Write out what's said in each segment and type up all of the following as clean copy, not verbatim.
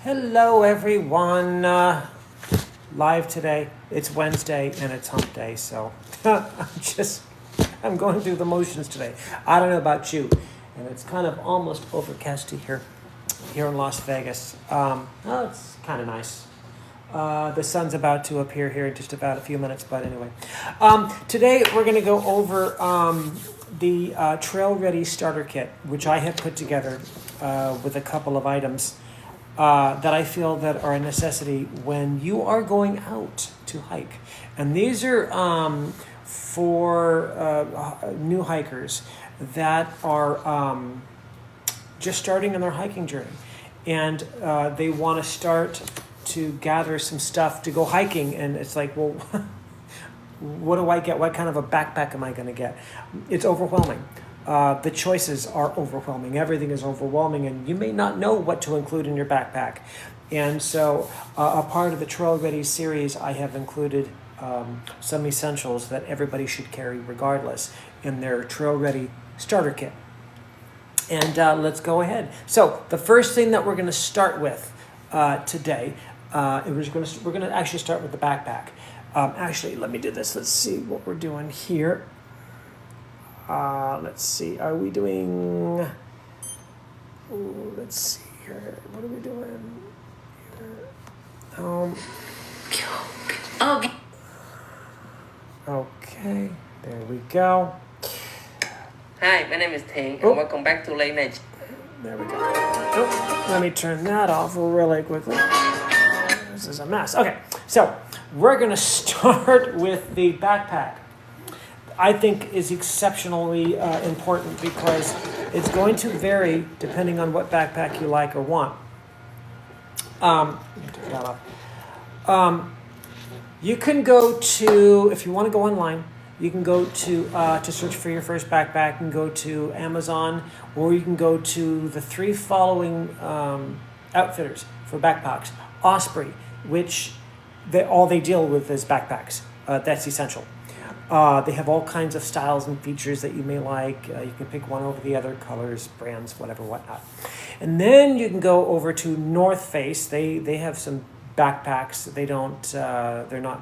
Hello, everyone. Live today. It's Wednesday and it's hump day, so I'm going through the motions today. I don't know about you, and it's kind of almost overcasty here in Las Vegas. It's kind of nice. The sun's about to appear here in just about a few minutes, but anyway. Today we're going to go over the Trail Ready Starter Kit, which I have put together with a couple of items that I feel that are a necessity when you are going out to hike. And these are for new hikers that are just starting on their hiking journey. And they want to start to gather some stuff to go hiking. And it's like, well, what do I get? What kind of a backpack am I going to get? It's overwhelming. The choices are overwhelming. Everything is overwhelming, and you may not know what to include in your backpack. And so a part of the Trail Ready series, I have included some essentials that everybody should carry regardless in their Trail Ready starter kit. And let's go ahead. So the first thing that we're going to start with today, we're going to actually start with the backpack. Actually, let me do this. Let's see what we're doing here. Let's see, are we doing, let's see here, what are we doing here? Okay, there we go. Hi, my name is Ting, and welcome back to Late Night. There we go. Oh, let me turn that off really quickly. This is a mess. Okay, so we're going to start with the backpack. I think is exceptionally important because it's going to vary depending on what backpack you like or want. Take that off. You can go to, if you want to go online, you can go to search for your first backpack and go to Amazon, or you can go to the three following outfitters for backpacks. Osprey, which all they deal with is backpacks. That's essential. They have all kinds of styles and features that you may like. You can pick one over the other, colors, brands, whatnot. And then you can go over to North Face. They have some backpacks. They don't. They're not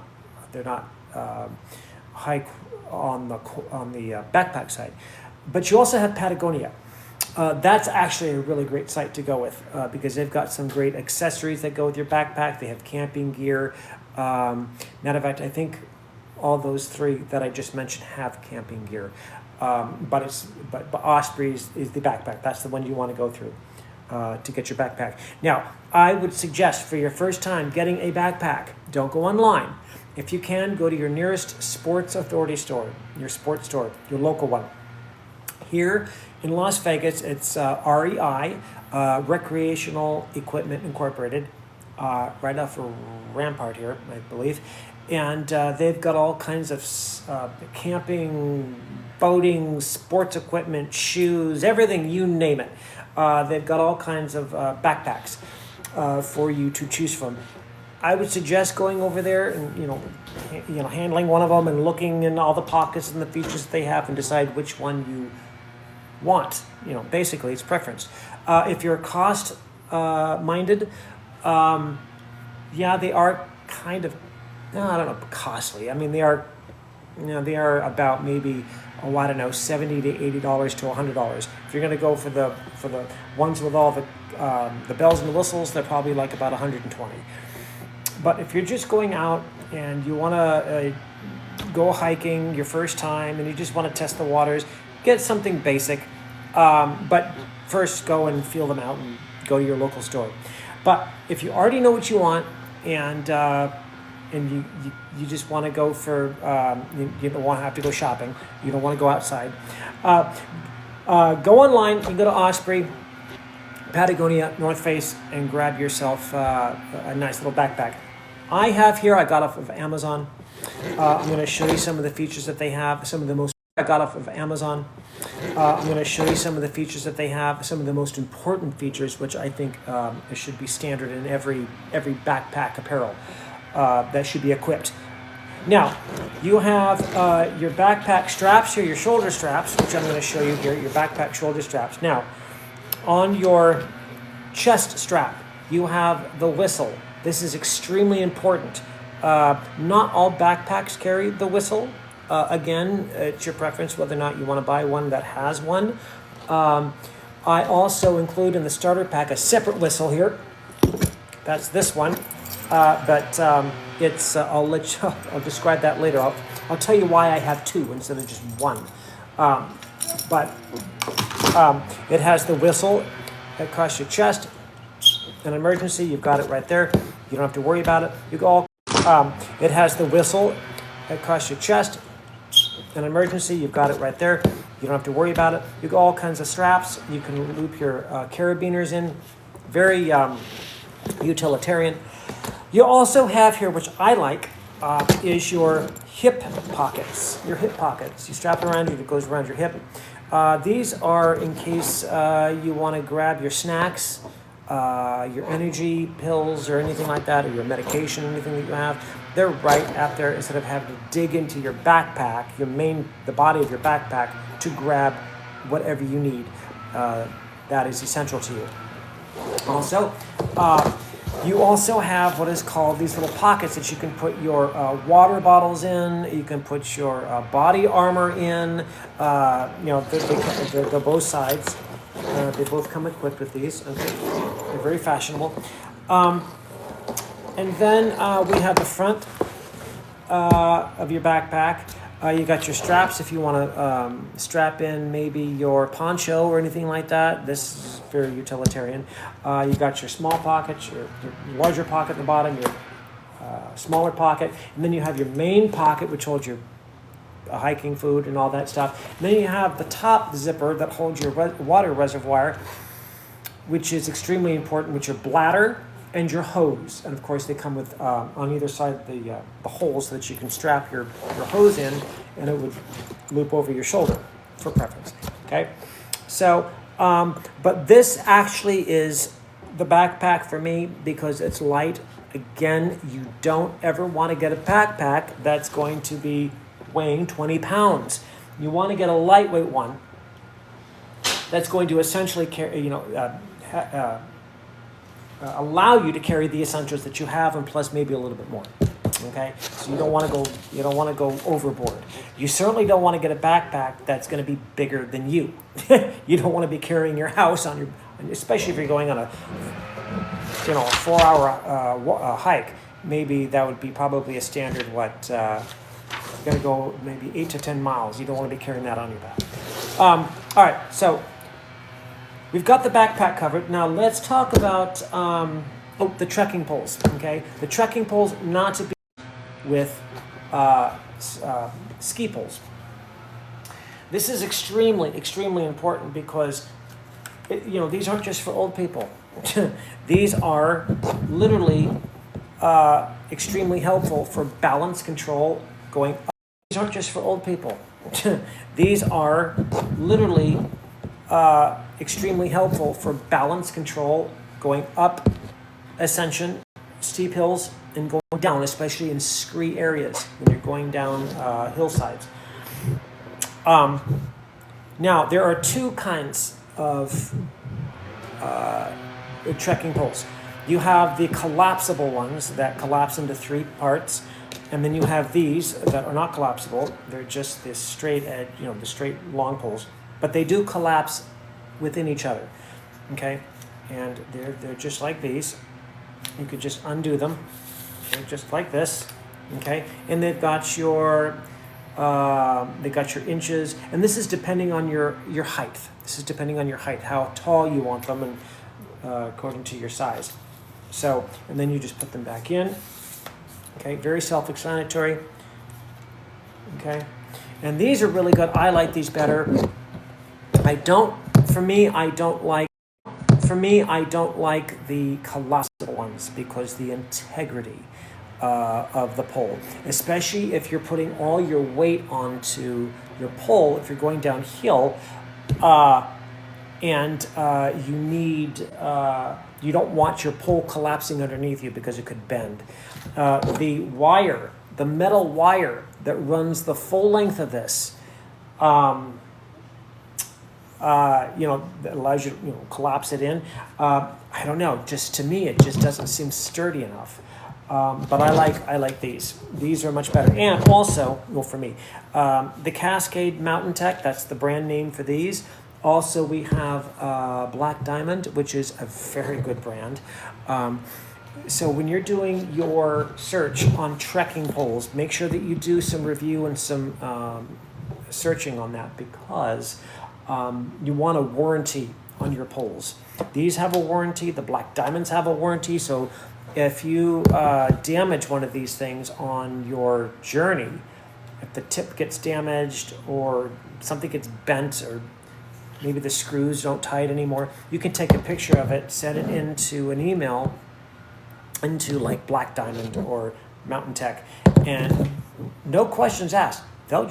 high on the backpack side. But you also have Patagonia. That's actually a really great site to go with because they've got some great accessories that go with your backpack. They have camping gear. Matter of fact, I think all those three that I just mentioned have camping gear, but Osprey's is the backpack. That's the one you want to go through to get your backpack. Now, I would suggest for your first time getting a backpack, don't go online. If you can, go to your nearest Sports Authority store, your sports store, your local one. Here in Las Vegas, it's REI, Recreational Equipment Incorporated, right off of Rampart here, I believe. And they've got all kinds of camping, boating, sports equipment, shoes, everything, you name it. They've got all kinds of backpacks for you to choose from. I would suggest going over there and handling one of them and looking in all the pockets and the features that they have and decide which one you want. Basically, it's preference. If you're cost minded, they are kind of, I don't know, costly. I mean, they are about maybe, $70 to $80 to $100. If you're going to go for the ones with all the bells and the whistles, they're probably like about $120. But if you're just going out and you want to go hiking your first time and you just want to test the waters, get something basic. But first, go and feel them out and go to your local store. But if you already know what you want and you just want to go for, you don't want to have to go shopping. You don't want to go outside. Go online. You can go to Osprey, Patagonia, North Face, and grab yourself a nice little backpack. I got off of Amazon. I'm going to show you some of the features that they have. I got off of Amazon. I'm going to show you some of the features that they have. Some of the most important features, which I think should be standard in every backpack apparel. That should be equipped. Now, you have your backpack straps here, your shoulder straps, which I'm going to show you here, your backpack shoulder straps. Now, on your chest strap, you have the whistle. This is extremely important. Not all backpacks carry the whistle. Again, it's your preference whether or not you want to buy one that has one. I also include in the starter pack a separate whistle here. That's this one. It's I'll let you, I'll describe that later. I'll tell you why I have two instead of just one. It has the whistle across your chest. An emergency, you've got it right there. You don't have to worry about it. It has the whistle across your chest. An emergency, you've got it right there. You don't have to worry about it. You got all kinds of straps. You can loop your carabiners in. Very utilitarian. You also have here, which I like, is your hip pockets. Your hip pockets. You strap it around you, it goes around your hip. These are in case you want to grab your snacks, your energy pills or anything like that, or your medication, anything that you have. They're right out there instead of having to dig into your backpack, the body of your backpack, to grab whatever you need. That is essential to you. Also, you also have what is called these little pockets that you can put your water bottles in. You can put your body armor in. They're both sides. They both come equipped with these. Okay. They're very fashionable. And then we have the front of your backpack. You got your straps if you want to strap in maybe your poncho or anything like that. This is very utilitarian. You got your small pockets, your larger pocket at the bottom, your smaller pocket, and then you have your main pocket, which holds your hiking food and all that stuff. And then you have the top zipper that holds your water reservoir, which is extremely important, with your bladder and your hose. And of course they come with on either side the holes so that you can strap your hose in, and it would loop over your shoulder for preference. Okay, so but this actually is the backpack for me because it's light. Again, you don't ever want to get a backpack that's going to be weighing 20 pounds. You want to get a lightweight one that's going to essentially carry, allow you to carry the essentials that you have, and plus maybe a little bit more. Okay, so you don't want to go overboard. You certainly don't want to get a backpack that's going to be bigger than you. You don't want to be carrying your house on your, especially if you're going on a 4-hour hike. Maybe that would be probably a standard. You're going to go maybe 8 to 10 miles. You don't want to be carrying that on your back. All right, so we've got the backpack covered. Now let's talk about the trekking poles. Okay, the trekking poles not to be with ski poles. This is extremely, extremely important because these aren't just for old people. These are literally extremely helpful for balance control going up. These aren't just for old people. These are literally extremely helpful for balance control going up ascension, steep hills, and going down, especially in scree areas when you're going down hillsides. Now, there are two kinds of trekking poles. You have the collapsible ones that collapse into 3 parts, and then you have these that are not collapsible. They're just this straight edge, the straight long poles, but they do collapse within each other. Okay, and they're just like these. You could just undo them, okay, just like this. Okay, and they've got your inches, and this is depending on your height. This is depending on your height, how tall you want them, and according to your size. So, and then you just put them back in. Okay, very self-explanatory. Okay, and these are really good. I like these better. I don't like the collapsible ones because the integrity of the pole, especially if you're putting all your weight onto your pole, if you're going downhill, and you don't want your pole collapsing underneath you because it could bend. The metal wire that runs the full length of this, that allows you to collapse it in, I don't know, just to me, it just doesn't seem sturdy enough. But I like these. These are much better. And also, well, for me, the Cascade Mountain Tech, that's the brand name for these. Also, we have Black Diamond, which is a very good brand. So when you're doing your search on trekking poles, make sure that you do some review and some searching on that, because you want a warranty on your poles. These have a warranty. The Black Diamonds have a warranty. So if you damage one of these things on your journey, if the tip gets damaged or something gets bent, or maybe the screws don't tie it anymore, you can take a picture of it, send it into an email into like Black Diamond or Mountain Tech, and no questions asked. They'll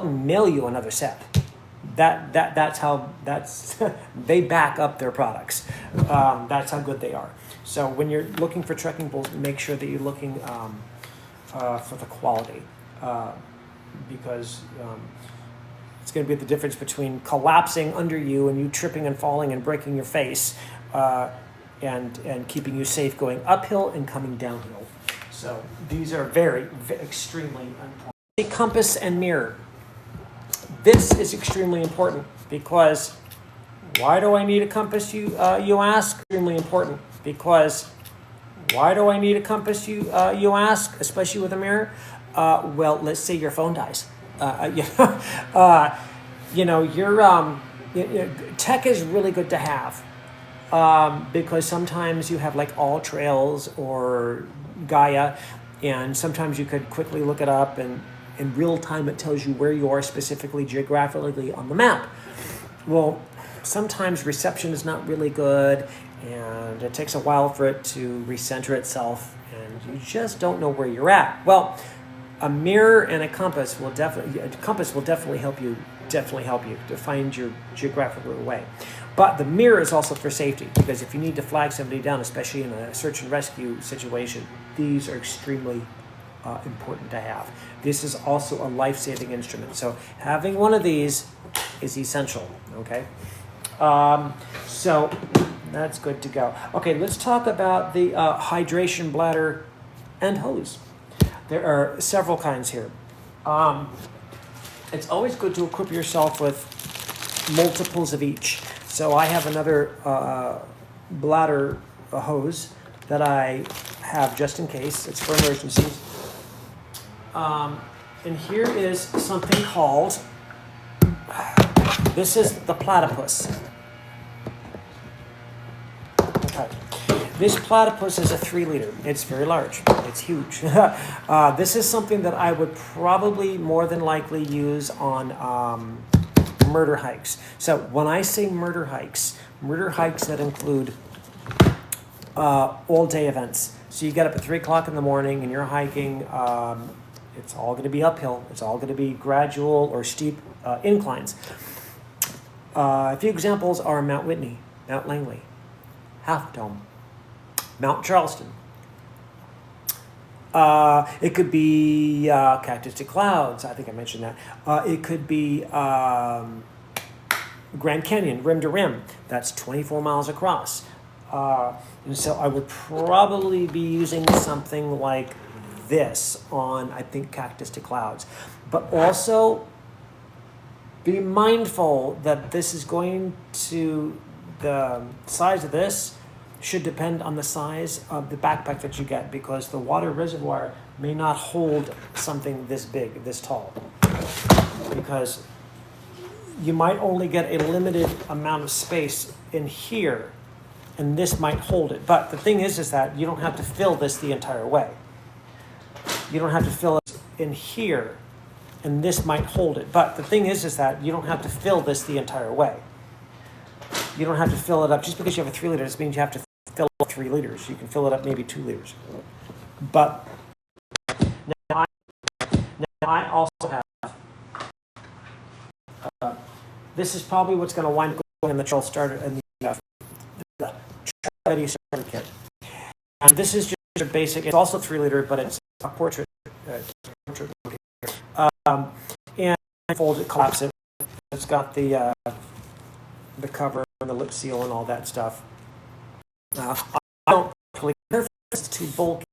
mail you another set. That's they back up their products. That's how good they are. So when you're looking for trekking poles, make sure that you're looking for the quality, because it's going to be the difference between collapsing under you and you tripping and falling and breaking your face, and keeping you safe going uphill and coming downhill. So these are very extremely important. The compass and mirror. This is extremely important, because why do I need a compass, you ask? Extremely important, because why do I need a compass, you ask, especially with a mirror? Well, let's say your phone dies. Tech is really good to have, because sometimes you have like All Trails or Gaia, and sometimes you could quickly look it up, and in real time it tells you where you are specifically geographically on the map. Well, sometimes reception is not really good, and it takes a while for it to recenter itself, and you just don't know where you're at. Well, a mirror and a compass will definitely help you to find your geographical way. But the mirror is also for safety, because if you need to flag somebody down, especially in a search and rescue situation, these are extremely important to have. This is also a life-saving instrument. So having one of these is essential, okay? So that's good to go. Okay, let's talk about the hydration bladder and hose. There are several kinds here. It's always good to equip yourself with multiples of each. So I have another bladder hose that I have just in case. It's for emergencies. And here is something called, this is the platypus. Okay. This platypus is a 3-liter. It's very large. It's huge. This is something that I would probably more than likely use on murder hikes. So when I say murder hikes that include all-day events. So you get up at 3 o'clock in the morning and you're hiking. It's all going to be uphill. It's all going to be gradual or steep inclines. A few examples are Mount Whitney, Mount Langley, Half Dome, Mount Charleston. It could be Cactus to Clouds. I think I mentioned that. It could be Grand Canyon, rim to rim. That's 24 miles across. And so I would probably be using something like this on, I think, Cactus to Clouds. But also be mindful that this is going to, the size of this should depend on the size of the backpack that you get, because the water reservoir may not hold something this big, this tall, because you might only get a limited amount of space in here, and this might hold it. But the thing is that you don't have to fill this the entire way. You don't have to fill it in here, and this might hold it. But the thing is that you don't have to fill this the entire way. You don't have to fill it up. Just because you have a 3-liter, this means you have to fill up 3 liters. You can fill it up maybe 2 liters. But now I also have, this is probably what's going to wind up going in the trail starter and the ready starter kit. And this is just a basic, it's also 3-liter, but it's a portrait. And I fold it, collapse it. It's got the cover and the lip seal and all that stuff. I don't really care if it's too bulky.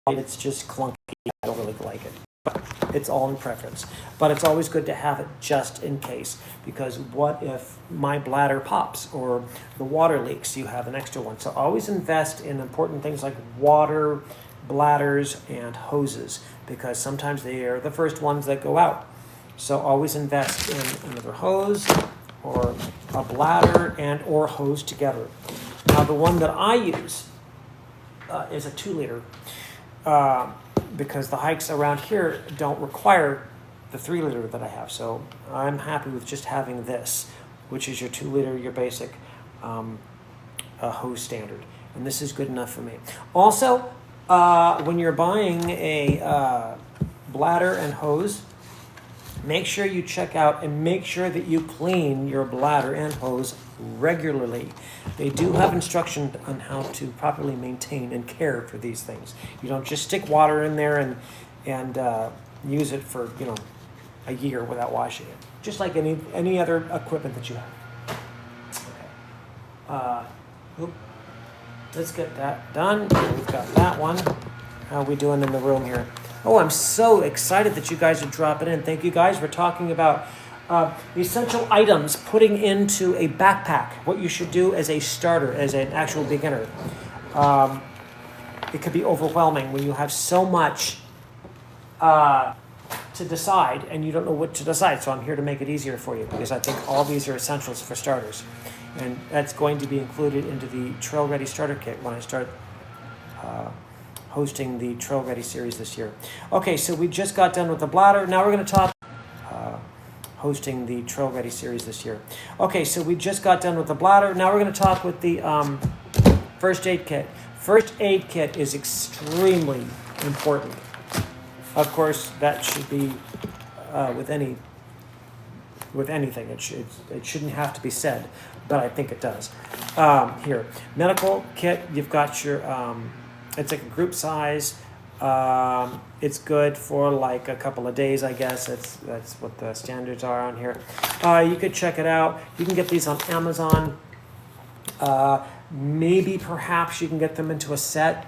It's just clunky. I don't really like it. But it's all in preference. But it's always good to have it just in case, because what if my bladder pops or the water leaks? You have an extra one. So always invest in important things like water, bladders, and hoses, because sometimes they are the first ones that go out. So always invest in another hose or a bladder and or hose together. Now the one that I use is a 2-liter. Because the hikes around here don't require the 3-liter that I have. So I'm happy with just having this, which is your 2-liter, your basic hose standard. And this is good enough for me. Also, when you're buying a bladder and hose, make sure you check out and make sure that you clean your bladder and hose regularly. They do have instruction on how to properly maintain and care for these things. You don't just stick water in there and use it for a year without washing it. Just like any other equipment that you have. Okay. Let's get that done. We've got that one. How are we doing in the room here? Oh, I'm so excited that you guys are dropping in. Thank you guys. We're talking about essential items putting into a backpack. What you should do as a starter, as an actual beginner. It could be overwhelming when you have so much to decide and you don't know what to decide. So I'm here to make it easier for you, because I think all these are essentials for starters. And that's going to be included into the Trail Ready Starter Kit when I start hosting the Trail Ready series this year. Okay, so we just got done with the bladder. Now we're going to talk hosting the Trail Ready series this year. Okay, so we just got done with the bladder. Now we're going to talk with the first aid kit. First aid kit is extremely important. Of course, that should be with anything. It shouldn't have to be said, but I think it does. Here, medical kit. You've got your. It's like a group size. It's good for like a couple of days, I guess. That's what the standards are on here. You could check it out. You can get these on Amazon. Maybe perhaps you can get them into a set,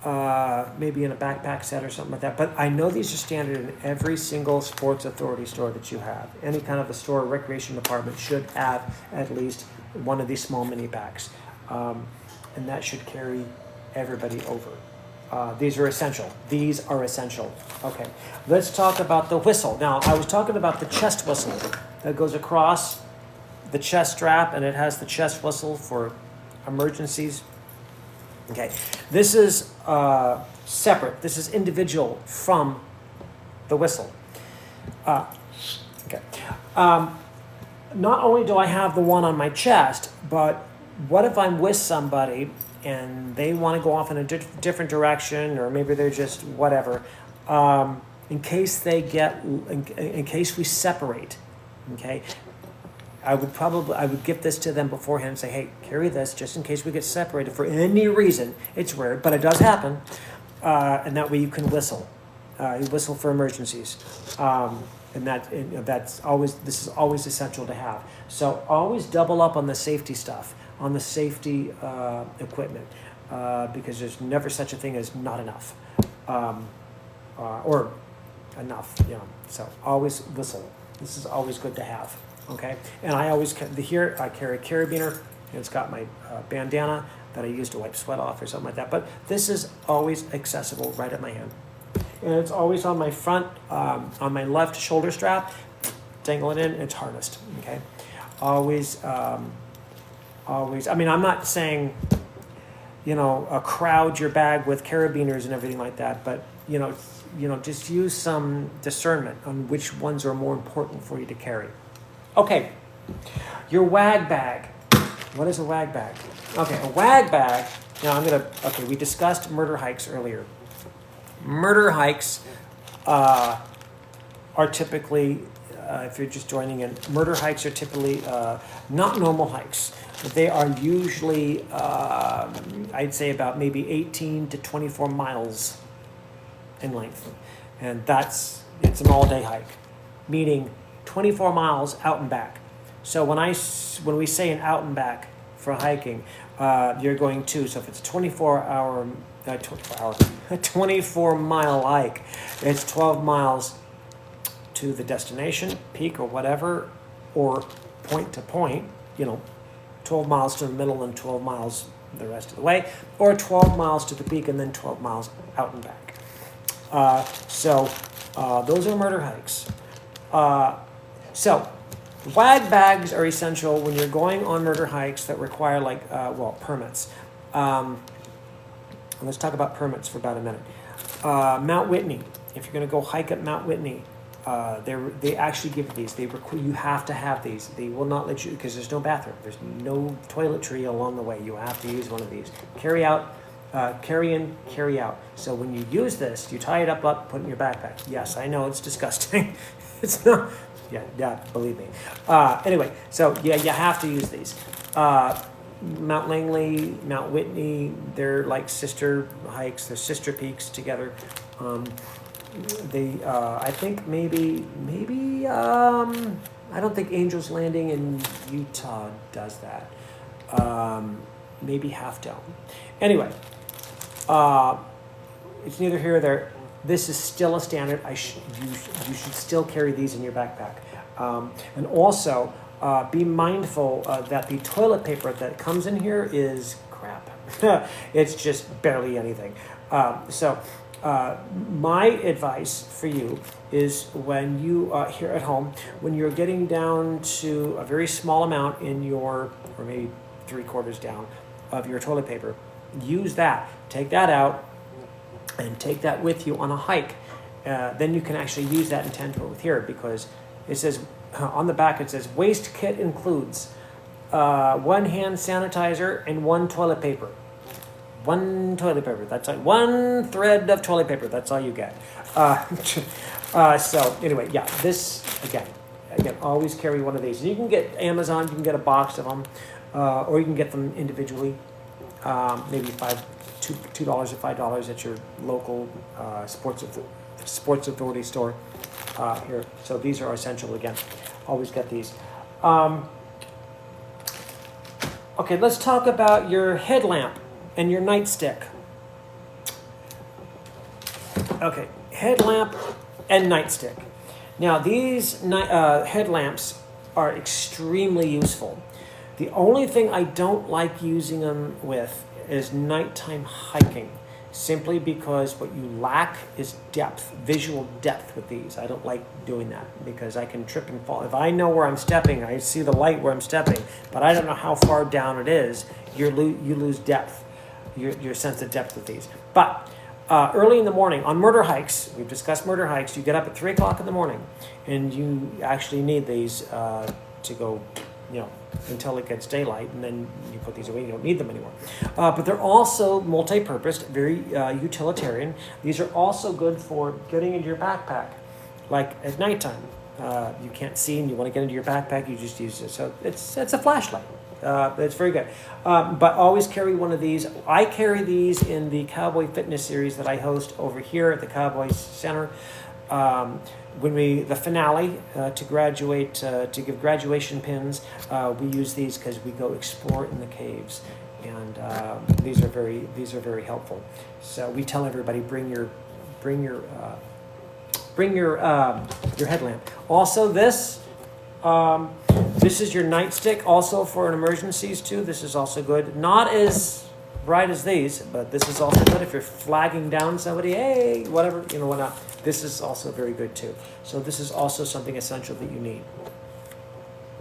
maybe in a backpack set or something like that. But I know these are standard in every single Sports Authority store that you have. Any kind of a store or recreation department should have at least one of these small mini packs. And that should carry everybody over. These are essential. These are essential. Okay, let's talk about the whistle. Now, I was talking about the chest whistle that goes across the chest strap, and it has the chest whistle for emergencies. Okay, this is separate. This is individual from the whistle. Okay. Not only do I have the one on my chest, but what if I'm with somebody and they want to go off in a different direction, or maybe they're just whatever, in case in case we separate, okay, I would give this to them beforehand and say, hey, carry this just in case we get separated for any reason. It's rare, but it does happen, and that way you can whistle. You whistle for emergencies, and this is always essential to have. So always double up on the safety stuff, on the safety equipment, because there's never such a thing as not enough, or enough, So always whistle. This is always good to have, okay? And I always here I carry a carabiner, and it's got my bandana that I use to wipe sweat off or something like that. But this is always accessible right at my hand, and it's always on my front, on my left shoulder strap, dangle it in. It's harnessed, okay? Always. I mean, I'm not saying, crowd your bag with carabiners and everything like that, but, just use some discernment on which ones are more important for you to carry. Okay, your wag bag. What is a wag bag? Okay, a wag bag. Now we discussed murder hikes earlier. Murder hikes are typically, if you're just joining in, murder hikes are typically not normal hikes. They are usually, I'd say about maybe 18 to 24 miles in length. And it's an all-day hike, meaning 24 miles out and back. So when we say an out and back for hiking, you're going to. So if it's a 24-mile hike, it's 12 miles to the destination, peak or whatever, or point to point, 12 miles to the middle and 12 miles the rest of the way, or 12 miles to the peak and then 12 miles out and back. So those are murder hikes. So WAG bags are essential when you're going on murder hikes that require permits. Let's talk about permits for about a minute. Mount Whitney, if you're going to go hike up Mount Whitney, they actually give these. You have to have these. They will not let you, because there's no bathroom. There's no toiletry along the way. You have to use one of these. Carry out, carry in, carry out. So when you use this, you tie it up, put it in your backpack. Yes, I know it's disgusting. It's not. Yeah, believe me. Anyway, so yeah, you have to use these. Mount Langley, Mount Whitney, they're like sister hikes. They're sister peaks together. I think maybe, I don't think Angel's Landing in Utah does that. Maybe Half Dome. Anyway, it's neither here or there. This is still a standard. You should still carry these in your backpack. And also, be mindful that the toilet paper that comes in here is crap. It's just barely anything. My advice for you is when you, here at home, when you're getting down to a very small amount in your, or maybe 3/4 down of your toilet paper, use that. Take that out and take that with you on a hike. Then you can actually use that in tandem with here, because it says, on the back it says, waste kit includes 1 hand sanitizer and 1 toilet paper. 1 toilet paper, that's like 1 thread of toilet paper, that's all you get. So anyway, yeah, this, again, always carry one of these. And you can get Amazon, you can get a box of them, or you can get them individually, maybe $2 or $5 at your local sports authority store here. So these are essential again. Always get these. Okay, let's talk about your headlamp and your nightstick. Okay, headlamp and nightstick. Now these headlamps are extremely useful. The only thing I don't like using them with is nighttime hiking, simply because what you lack is depth, visual depth with these. I don't like doing that because I can trip and fall. If I know where I'm stepping, I see the light where I'm stepping, but I don't know how far down it is, you lose depth, your sense of depth with these. But early in the morning, on murder hikes, we've discussed murder hikes, you get up at 3 o'clock in the morning, and you actually need these to go, until it gets daylight, and then you put these away, you don't need them anymore. But they're also multi-purposed, very utilitarian. These are also good for getting into your backpack, like at nighttime. You can't see and you want to get into your backpack, you just use it. So it's a flashlight. It's very good. But always carry one of these. I carry these in the Cowboy Fitness series that I host over here at the Cowboy Center. When the finale to graduate, to give graduation pins, we use these because we go explore in the caves, and these are very helpful. So we tell everybody, bring your headlamp. Also, this is your nightstick, also for emergencies too. This is also good. Not as bright as these, but this is also good if you're flagging down somebody. Hey, whatever, whatnot. This is also very good too. So this is also something essential that you need.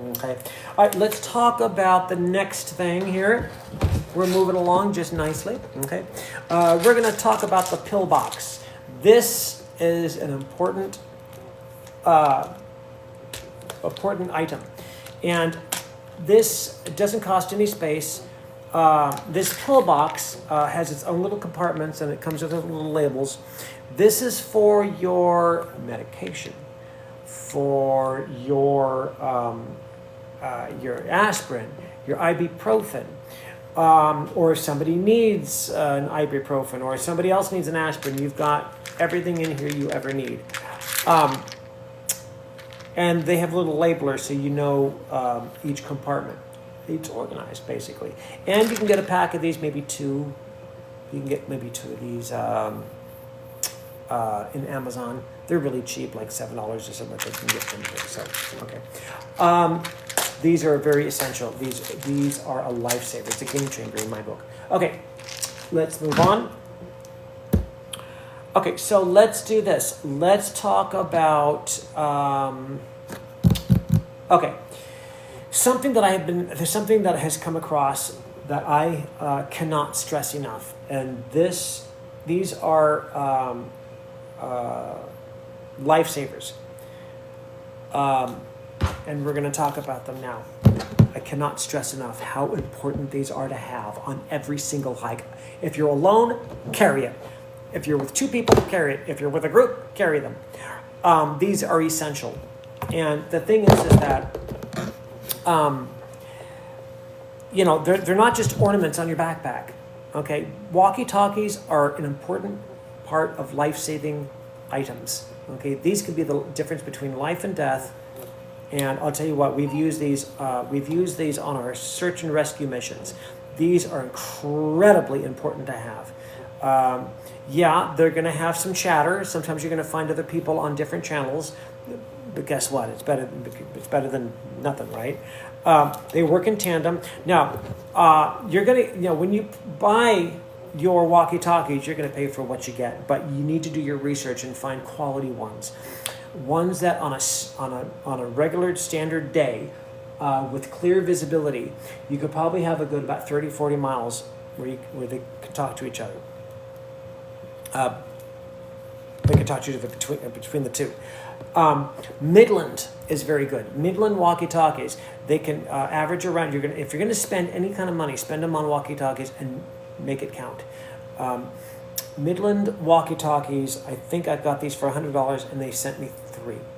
Okay. All right, let's talk about the next thing here. We're moving along just nicely. Okay. We're going to talk about the pillbox. This is an important item. And this doesn't cost any space. This pillbox has its own little compartments, and it comes with little labels. This is for your medication, for your aspirin, your ibuprofen, or if somebody needs an ibuprofen, or if somebody else needs an aspirin, you've got everything in here you ever need. And they have little labelers so you know each compartment. it's organized basically. And you can get a pack of these, maybe two. You can get maybe two of these in Amazon. They're really cheap, like $7 or something like that. You can get them here. So okay. These are very essential. These are a lifesaver. It's a game changer in my book. Okay, let's move on. Okay, so let's do this. Let's talk about, okay, something that has come across that I cannot stress enough. And these are lifesavers. And we're going to talk about them now. I cannot stress enough how important these are to have on every single hike. If you're alone, carry it. If you're with two people, carry it. If you're with a group, carry them. These are essential. And the thing is that, they're not just ornaments on your backpack. Okay, walkie-talkies are an important part of life-saving items. Okay, these could be the difference between life and death. And I'll tell you what, we've used these on our search and rescue missions. These are incredibly important to have. Yeah, they're going to have some chatter. Sometimes you're going to find other people on different channels. But guess what? It's better than nothing, right? They work in tandem. Now, you're going to, when you buy your walkie-talkies, you're going to pay for what you get. But you need to do your research and find quality ones. Ones that on a regular standard day with clear visibility, you could probably have a good about 30, 40 miles where they can talk to each other. They can talk to each other between the two. Midland is very good. Midland walkie-talkies, they can average around. If you're going to spend any kind of money, spend them on walkie-talkies and make it count. Midland walkie-talkies, I think I got these for $100, and they sent me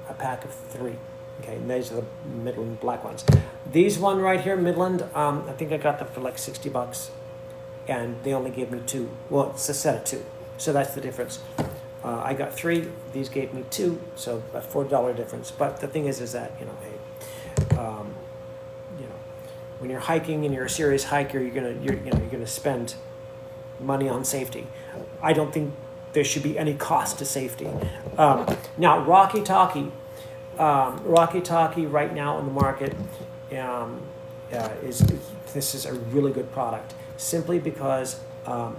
a pack of 3. Okay, and these are the Midland black ones. These one right here, Midland, I think I got them for like $60, and they only gave me 2. Well, it's a set of 2, so that's the difference. I got 3. These gave me 2, so a $4 difference. But the thing is that when you're hiking and you're a serious hiker, you're gonna spend money on safety. I don't think there should be any cost to safety. Now, walkie-talkie right now in the market this is a really good product simply because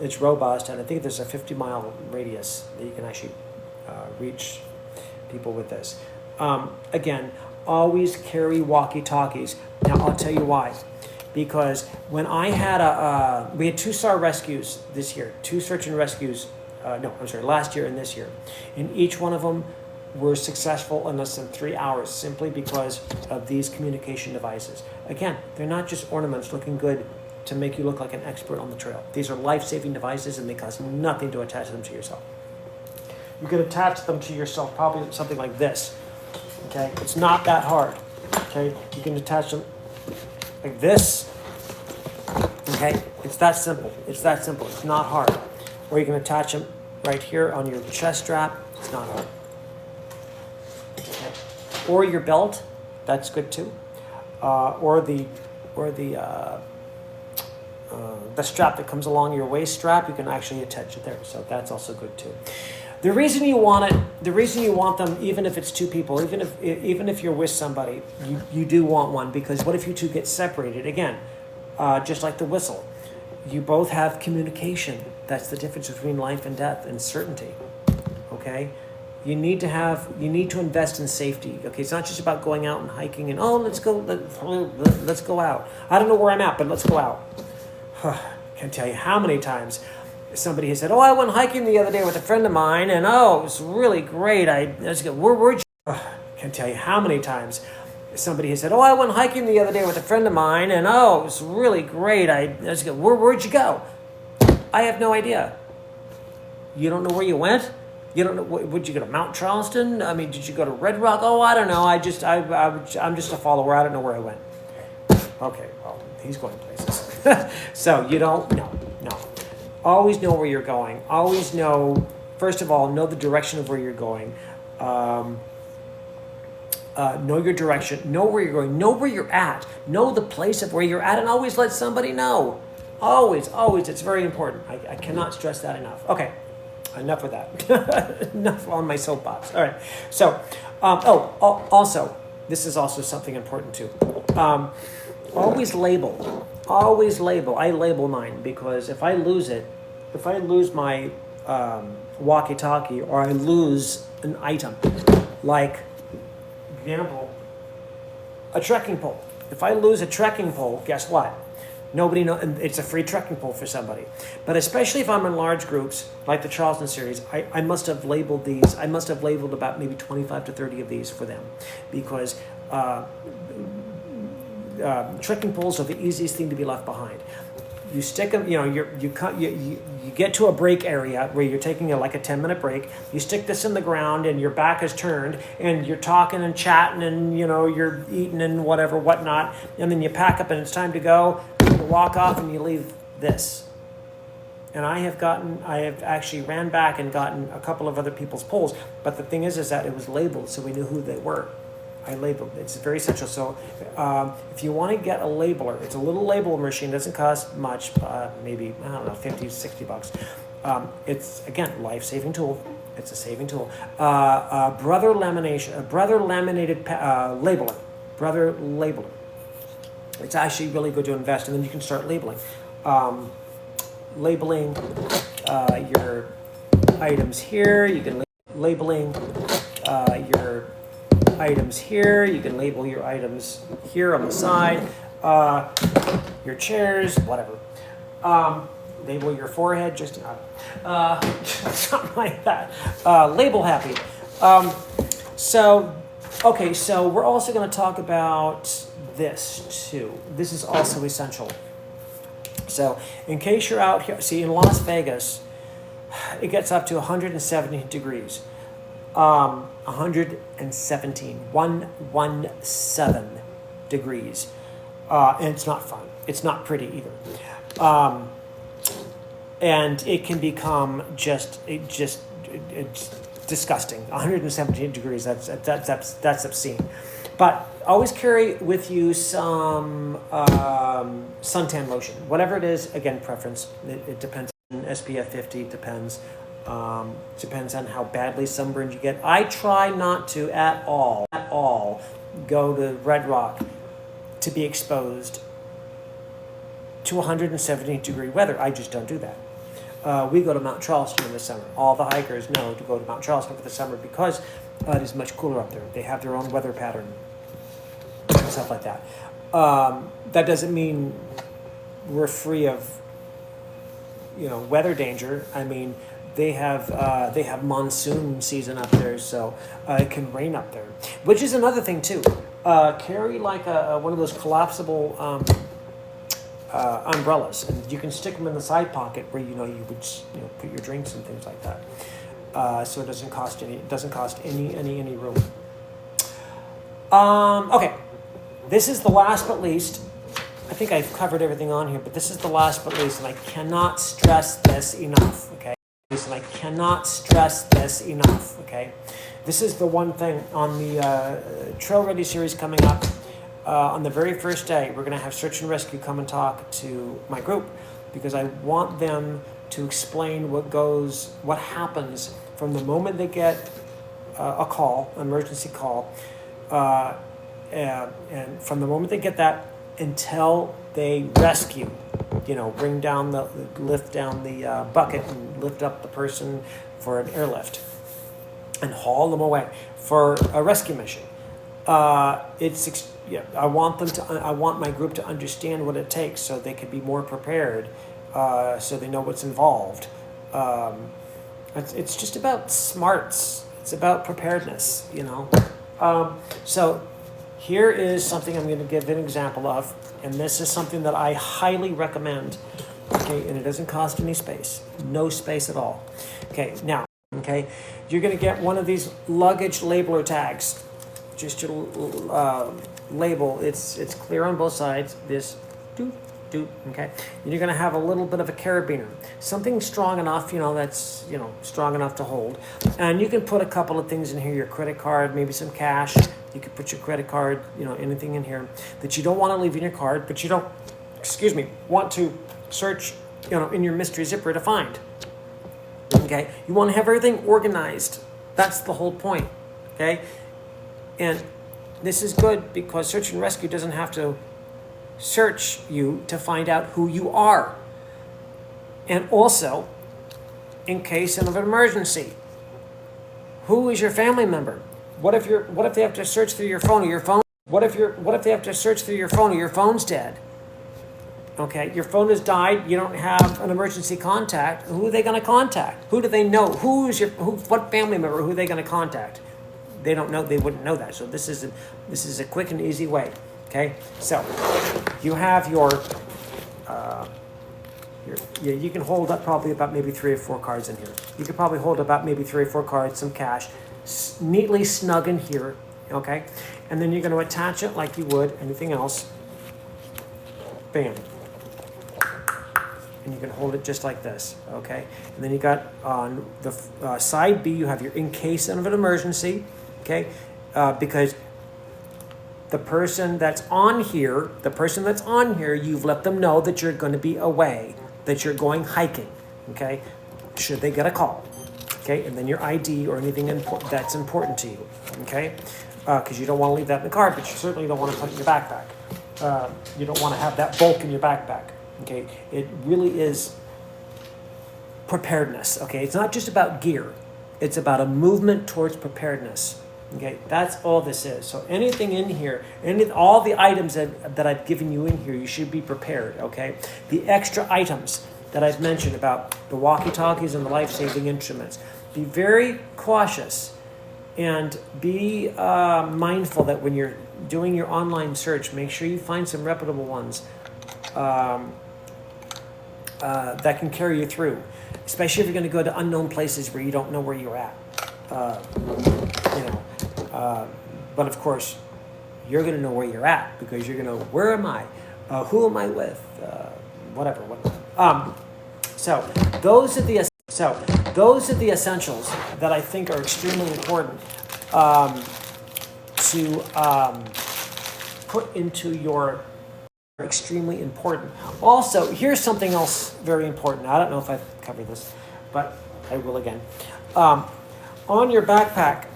it's robust, and I think there's a 50-mile radius that you can actually reach people with this. Again, always carry walkie-talkies. Now, I'll tell you why. Because when I had we had 2 SAR rescues this year, 2 search and rescues, last year and this year. And each one of them were successful in less than 3 hours simply because of these communication devices. Again, they're not just ornaments looking good to make you look like an expert on the trail. These are life-saving devices, and they cost nothing to attach them to yourself. You can attach them to yourself probably something like this. Okay, it's not that hard. Okay, you can attach them like this. Okay, it's that simple. It's not hard. Or you can attach them right here on your chest strap. It's not hard. Okay. Or your belt. That's good too. Or the strap that comes along your waist strap. You can actually attach it there. So that's also good too. The reason you want them, even if it's 2 people, even if you're with somebody, you do want one, because what if you 2 get separated? Again, just like the whistle, you both have communication. That's the difference between life and death and certainty. Okay, you need to invest in safety. Okay, it's not just about going out and hiking and let's go out. I don't know where I'm at, but let's go out. Can't tell you how many times somebody has said, I went hiking the other day with a friend of mine, and it was really great. Where'd you? Can't tell you how many times somebody has said, I went hiking the other day with a friend of mine, and it was really great. Where'd you go? I have no idea. You don't know where you went? You don't know, would you go to Mount Charleston? I mean, did you go to Red Rock? I don't know. I'm just a follower. I don't know where I went. Okay, well, he's going places. So you don't know. No. Always know where you're going. Always know, first of all, know the direction of where you're going. know your direction, know where you're going, know where you're at, know the place of where you're at, and always let somebody know. Always, it's very important. I cannot stress that enough. Okay, enough with that. Enough on my soapbox. All right. So, also, this is also something important too. Always label. Always label. I label mine because if I lose my walkie-talkie, or I lose an item, like, example, a trekking pole. If I lose a trekking pole, guess what? Nobody knows, and it's a free trekking pole for somebody. But especially if I'm in large groups, like the Charleston series, I must have labeled these. I must have labeled about maybe 25 to 30 of these for them, because trekking poles are the easiest thing to be left behind. You stick them, you get to a break area where you're taking like a 10-minute break. You stick this in the ground and your back is turned and you're talking and chatting and, you're eating and whatnot. And then you pack up and it's time to go. You walk off and you leave this. And I have actually ran back and gotten a couple of other people's poles. But the thing is that it was labeled so we knew who they were. I labeled. It's very essential. So if you want to get a labeler, it's a little label machine. Doesn't cost much, maybe, I don't know, 50, 60 bucks. It's, again, life-saving tool. It's a saving tool. Brother laminated labeler. Brother labeler. It's actually really good to invest, and then you can start labeling. Labeling your items here. You can labeling your items here. You can label your items here on the side. Your chairs, whatever. Label your forehead, just something like that. Label happy. So we're also going to talk about this too. This is also essential. So in case you're out here, see, in Las Vegas, it gets up to 170 degrees. 117 degrees. And it's not fun. It's not pretty either. And it can become it's disgusting. 117 degrees, that's obscene. But always carry with you some suntan lotion. Whatever it is, again, preference. It depends on SPF 50, depends on how badly sunburned you get. I try not to at all go to Red Rock to be exposed to 170 degree weather. I just don't do that. We go to Mount Charleston in the summer. All the hikers know to go to Mount Charleston for the summer because it is much cooler up there. They have their own weather pattern and stuff like that. That doesn't mean we're free of weather danger. I mean, they have monsoon season up there, so it can rain up there, which is another thing too. Carry like one of those collapsible umbrellas, and you can stick them in the side pocket where you would put your drinks and things like that. So it doesn't cost any room. Okay, this is the last but least. I think I've covered everything on here, but this is the last but least, and I cannot stress this enough. Okay. And I cannot stress this enough, okay? This is the one thing on the Trail Ready series coming up. On the very first day, we're going to have Search and Rescue come and talk to my group because I want them to explain what happens from the moment they get a call, an emergency call, and from the moment they get that until they rescue. Lift down the bucket and lift up the person for an airlift and haul them away for a rescue mission. I want my group to understand what it takes so they can be more prepared, so they know what's involved. It's just about smarts. It's about preparedness, So here is something I'm going to give an example of. And this is something that I highly recommend, okay, and it doesn't cost any space, no space at all. Okay, now, you're going to get one of these luggage labeler tags, just to label. It's clear on both sides, this, okay? And you're going to have a little bit of a carabiner, something strong enough, that's, strong enough to hold. And you can put a couple of things in here, your credit card, maybe some cash, You could put your credit card, anything in here that you don't want to leave in your card, but you don't, want to search, in your mystery zipper to find. Okay, you want to have everything organized. That's the whole point. Okay, and this is good because search and rescue doesn't have to search you to find out who you are. And also, in case of an emergency, who is your family member? What if they have to search through your phone or your phone? What if they have to search through your phone or your phone's dead? Okay, your phone has died. You don't have an emergency contact. Who are they going to contact? Who do they know? What family member? Who are they going to contact? They don't know. They wouldn't know that. So this is a quick and easy way. Okay, so you have you can hold up probably about maybe 3 or 4 cards in here. You could probably hold about maybe 3 or 4 cards, some cash, neatly snug in here. Okay, and then you're going to attach it like you would anything else. Bam. And you can hold it just like this, okay? And then you got on the side B, you have your in case of an emergency, okay? Because the person that's on here, you've let them know that you're going to be away, that you're going hiking, okay? Should they get a call, okay? And then your ID or anything that's important to you, okay? Because you don't want to leave that in the car, but you certainly don't want to put it in your backpack. You don't want to have that bulk in your backpack. Okay, it really is preparedness. Okay, it's not just about gear; it's about a movement towards preparedness. Okay, that's all this is. So anything in here, all the items that I've given you in here, you should be prepared. Okay, the extra items that I've mentioned about the walkie-talkies and the life-saving instruments. Be very cautious and be mindful that when you're doing your online search, make sure you find some reputable ones that can carry you through, especially if you're going to go to unknown places where you don't know where you're at. But of course, you're going to know where you're at because you're going to know, where am I? Who am I with? Whatever. So those are the essentials that I think are extremely important to put into your extremely important. Also, here's something else very important. I don't know if I've covered this, but I will again. On your backpack,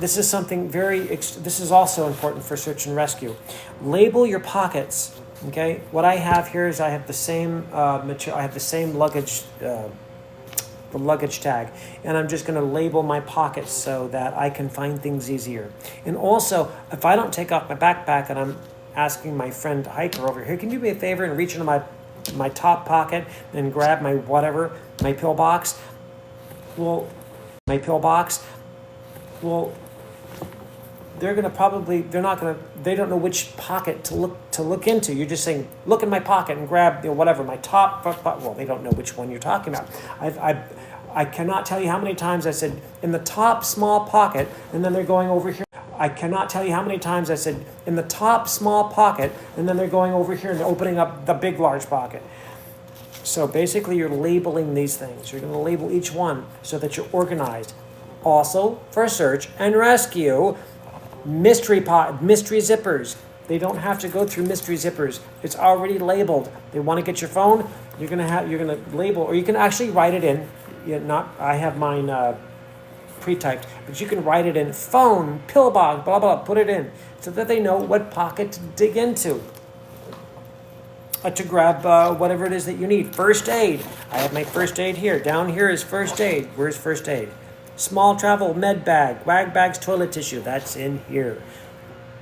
this is something this is also important for search and rescue. Label your pockets. Okay, what I have here is I have the same material. I have the same luggage, the luggage tag, and I'm just going to label my pockets so that I can find things easier. And also, if I don't take off my backpack and I'm asking my friend hiker over here, can you do me a favor and reach into my top pocket and grab my pillbox? Well, they don't know which pocket to look into. You're just saying, look in my pocket and grab my top. Well, they don't know which one you're talking about. I cannot tell you how many times I said in the top small pocket, and then they're going over here. I cannot tell you how many times I said in the top small pocket, and then they're going over here and opening up the big large pocket. So basically, you're labeling these things. You're going to label each one so that you're organized. Also, for search and rescue, mystery zippers. They don't have to go through mystery zippers. It's already labeled. They want to get your phone. You're going to label, or you can actually write it in. I have mine pre-typed, but you can write it in phone, pillbox, blah, blah, put it in so that they know what pocket to dig into to grab whatever it is that you need. First aid. I have my first aid here. Down here is first aid. Where's first aid? Small travel med bag, wag bags, toilet tissue. That's in here.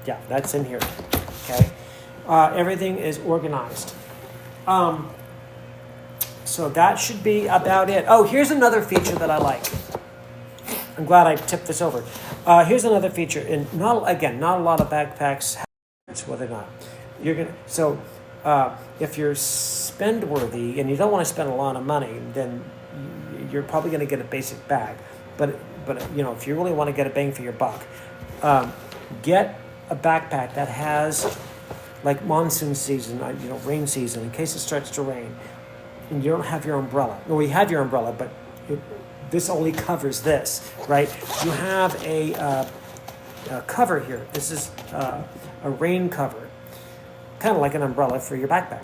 Yeah, that's in here. Okay. Everything is organized. So that should be about it. Oh, here's another feature that I like. I'm glad I tipped this over. Here's another feature, and not a lot of backpacks have it, whether or not if you're spend worthy and you don't want to spend a lot of money, then you're probably going to get a basic bag. But if you really want to get a bang for your buck, get a backpack that has like monsoon season, rain season, in case it starts to rain, and you don't have your umbrella. Well, you have your umbrella, but this only covers this, right? You have cover here. This is a rain cover, kind of like an umbrella for your backpack.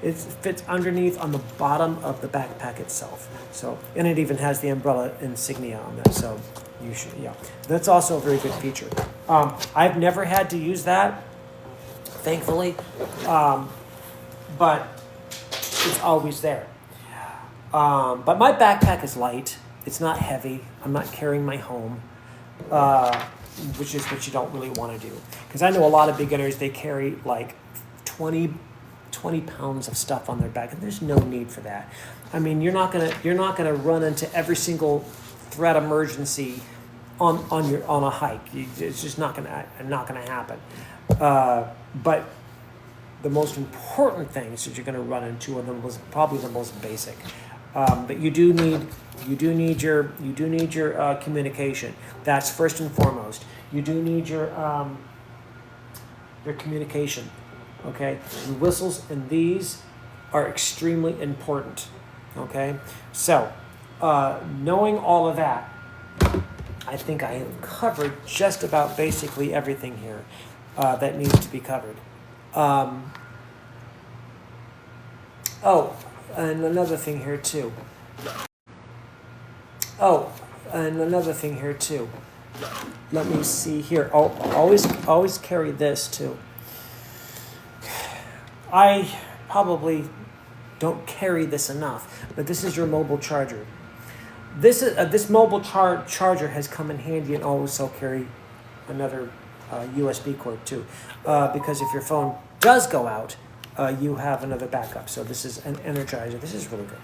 It fits underneath on the bottom of the backpack itself. So, and it even has the umbrella insignia on that. So you should, yeah, that's also a very good feature. I've never had to use that, thankfully, but it's always there. But my backpack is light. It's not heavy. I'm not carrying my home, which is what you don't really want to do. Because I know a lot of beginners, they carry like 20 pounds of stuff on their back, and there's no need for that. I mean, you're not gonna run into every single threat emergency on a hike. It's just not gonna happen. But the most important things that you're gonna run into are probably the most basic. But you do need your communication. That's first and foremost. You do need your communication. Okay, and whistles and these are extremely important. Okay, so knowing all of that, I think I have covered just about basically everything here that needs to be covered. Oh, and another thing here too. Let me see here. Oh, always carry this too. I probably don't carry this enough, but this is your mobile charger. This mobile charger has come in handy, and also carry another USB cord too, because if your phone does go out, you have another backup. So this is an energizer. This is really good.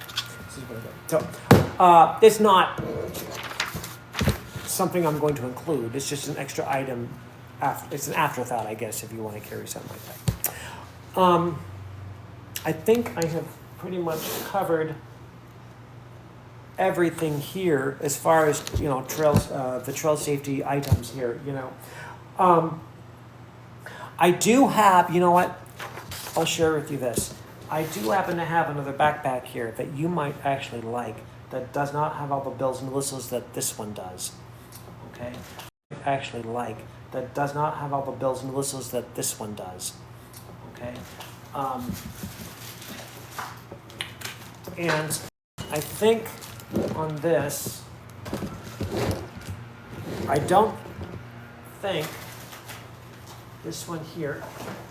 So it's not something I'm going to include. It's just an extra item. It's an afterthought, I guess, if you want to carry something like that. I think I have pretty much covered everything here as far as, trails, the trail safety items here, I do have, you know what? I'll share with you this. I do happen to have another backpack here that you might actually like that does not have all the bells and whistles that this one does. Okay? Actually like that does not have all the bells and whistles that this one does. Okay, and I think on this, I don't think this one here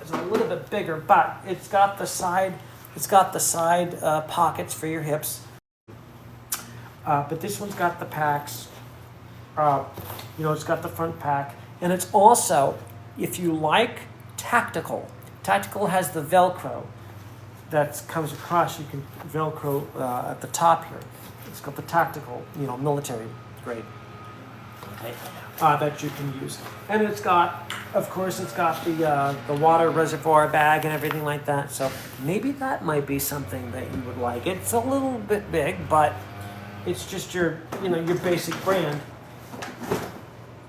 is a little bit bigger, but it's got the side pockets for your hips. But this one's got the packs. It's got the front pack, and it's also, if you like tactical. Tactical has the Velcro that comes across. You can Velcro at the top here. It's got the tactical, military grade, okay, that you can use. And it's got, of course, the water reservoir bag and everything like that. So maybe that might be something that you would like. It's a little bit big, but it's just your basic brand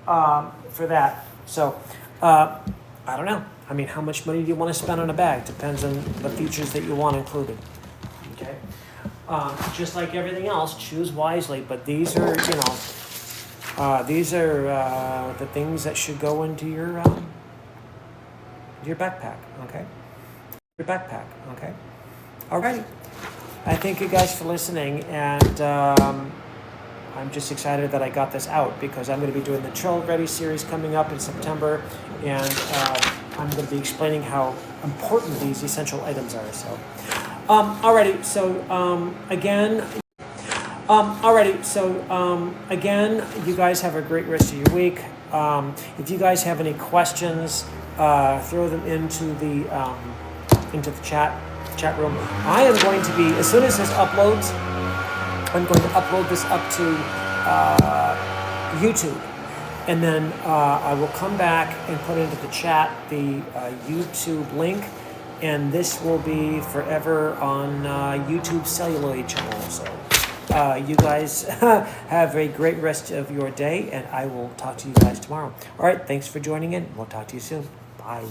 for that. So I don't know. I mean, how much money do you want to spend on a bag? Depends on the features that you want included. Okay, just like everything else, choose wisely. But these are, the things that should go into your backpack. Okay, your backpack. Okay, alrighty. I thank you guys for listening, and I'm just excited that I got this out because I'm going to be doing the Trail Ready series coming up in September, and I'm going to be explaining how important these essential items are. So, again, you guys have a great rest of your week. If you guys have any questions, throw them into the chat room. I am going to be, as soon as this uploads, I'm going to upload this up to YouTube. And then I will come back and put into the chat the YouTube link. And this will be forever on YouTube Celluloid channel. So you guys have a great rest of your day. And I will talk to you guys tomorrow. All right. Thanks for joining in. We'll talk to you soon. Bye.